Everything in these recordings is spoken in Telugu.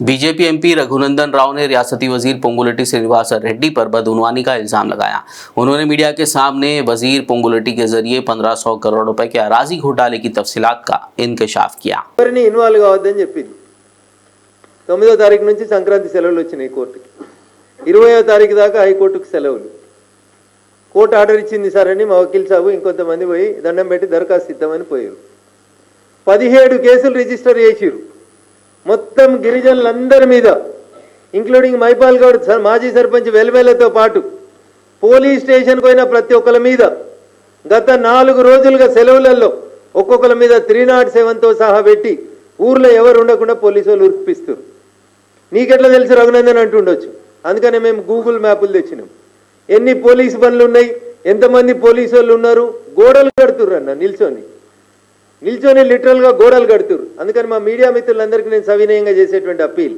बीजेपी एमपी रघुनंदन राव ने रियासती वजीर पोंगुलेटी श्रीनिवास रेड्डी पर बदउनवानी का इल्जाम लगाया। उन्होंने मीडिया के सामने वजीर पोंगुलेटी के जरिए 1500 करोड़ रुपए के अराजी घोटाले की तफसीलात का इंकशाफ किया। 9వ తారీఖు నుంచి సంక్రాంతి సెలవులు వచ్చినాయి కోర్టుకి, 20వ తారీఖు దాకా హైకోర్టుకు సెలవులు. కోర్టు ఆర్డర్ ఇచ్చింది సార్ అని మా వకీల్ సాబు ఇంకొంతమంది పోయి దండం పెట్టి దరఖాస్తు ఇద్దామని పోయారు. 17 కేసులు రిజిస్టర్ చేసిరు. మొత్తం గిరిజనులందరి మీద ఇంక్లూడింగ్ మైపాల్ గౌడ్ మాజీ సర్పంచ్ వెల్వేలతో పాటు పోలీస్ స్టేషన్కి పోయిన ప్రతి ఒక్కరి మీద గత 4 రోజులుగా సెలవులలో ఒక్కొక్కరి మీద 307తో సహా పెట్టి ఊర్లో ఎవరు ఉండకుండా పోలీసు వాళ్ళు ఉరిపిస్తారు. నీకెట్లా తెలుసు రఘునందన్ అంటుండొచ్చు, అందుకనే మేము గూగుల్ మ్యాపులు తెచ్చినాం. ఎన్ని పోలీసు బండ్లు ఉన్నాయి, ఎంతమంది పోలీసు వాళ్ళు ఉన్నారు, గోడలు కడుతుర్రు అన్న నిల్చొని లిటరల్గా గోడలు కడుతుర్రు. అందుకని మా మీడియా మిత్రులందరికీ నేను సవినయంగా చేసేటువంటి అప్పీల్,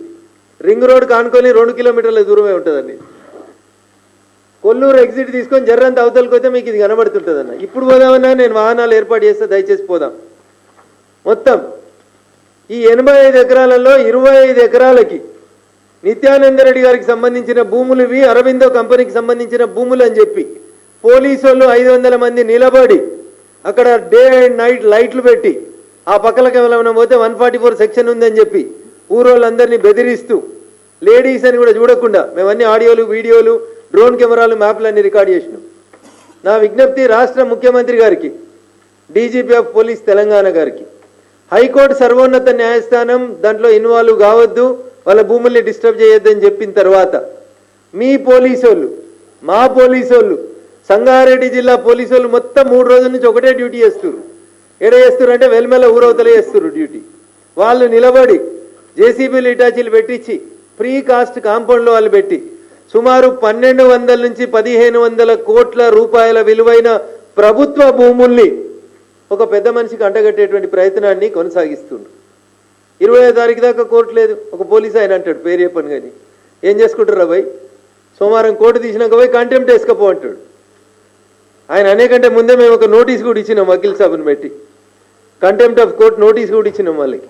రింగ్ రోడ్ కానుకొని 2 కిలోమీటర్ల దూరమే ఉంటుందండి. కొల్లూరు ఎగ్జిట్ తీసుకొని జర్రంత అవతలకి పోతే మీకు ఇది కనబడుతుంటుంది అన్న. ఇప్పుడు పోదామన్నా నేను వాహనాలు ఏర్పాటు చేస్తే దయచేసి పోదాం. మొత్తం ఈ 85 ఎకరాలలో 25 ఎకరాలకి నిత్యానందరెడ్డి గారికి సంబంధించిన భూములు ఇవి, అరవిందో కంపెనీకి సంబంధించిన భూములు అని చెప్పి పోలీసు వాళ్ళు 500 మంది నిలబడి అక్కడ డే అండ్ నైట్ లైట్లు పెట్టి ఆ పక్కలకి ఏమైనా పోతే 144 సెక్షన్ ఉందని చెప్పి ఊరోళ్ళందరినీ బెదిరిస్తూ లేడీస్ అని కూడా చూడకుండా మేమన్నీ ఆడియోలు, వీడియోలు, డ్రోన్ కెమెరాలు, మ్యాప్లు అన్ని రికార్డ్ చేసినాం. నా విజ్ఞప్తి రాష్ట్ర ముఖ్యమంత్రి గారికి, డీజీపీ ఆఫ్ పోలీస్ తెలంగాణ గారికి, హైకోర్టు సర్వోన్నత న్యాయస్థానం దాంట్లో ఇన్వాల్వ్ కావద్దు, వాళ్ళ భూముల్ని డిస్టర్బ్ చేయొద్దని చెప్పిన తర్వాత మీ పోలీసోళ్ళు, మా పోలీసోళ్ళు, సంగారెడ్డి జిల్లా పోలీసోళ్ళు మొత్తం 3 రోజుల నుంచి ఒకటే డ్యూటీ చేస్తున్నారు. ఎడ చేస్తున్నారు అంటే వెల్మెల ఊరవతలే చేస్తున్నారు డ్యూటీ. వాళ్ళు నిలబడి జేసీబీలు, ఇటాచీలు పెట్టించి ప్రీ కాస్ట్ కాంపౌండ్లో వాళ్ళు పెట్టి సుమారు 1200 నుంచి 1500 కోట్ల రూపాయల విలువైన ప్రభుత్వ భూముల్ని ఒక పెద్ద మనిషికి అంటగట్టేటువంటి ప్రయత్నాన్ని కొనసాగిస్తుండ్రు. 20వ తారీఖు దాకా కోర్టు లేదు. ఒక పోలీసు ఆయన అంటాడు, పేరు చెప్పను కానీ, ఏం చేసుకుంటారు భయ్, సోమవారం కోర్టు తీసినాక పోయి కంటెంప్ట్ వేసుకపో అంటాడు. ఆయన అనేకంటే ముందే మేము ఒక నోటీస్ కూడా ఇచ్చినాం, వకీల్ సాబుని పెట్టి కంటెంప్ట్ ఆఫ్ కోర్ట్ నోటీస్ కూడా ఇచ్చినాం వాళ్ళకి.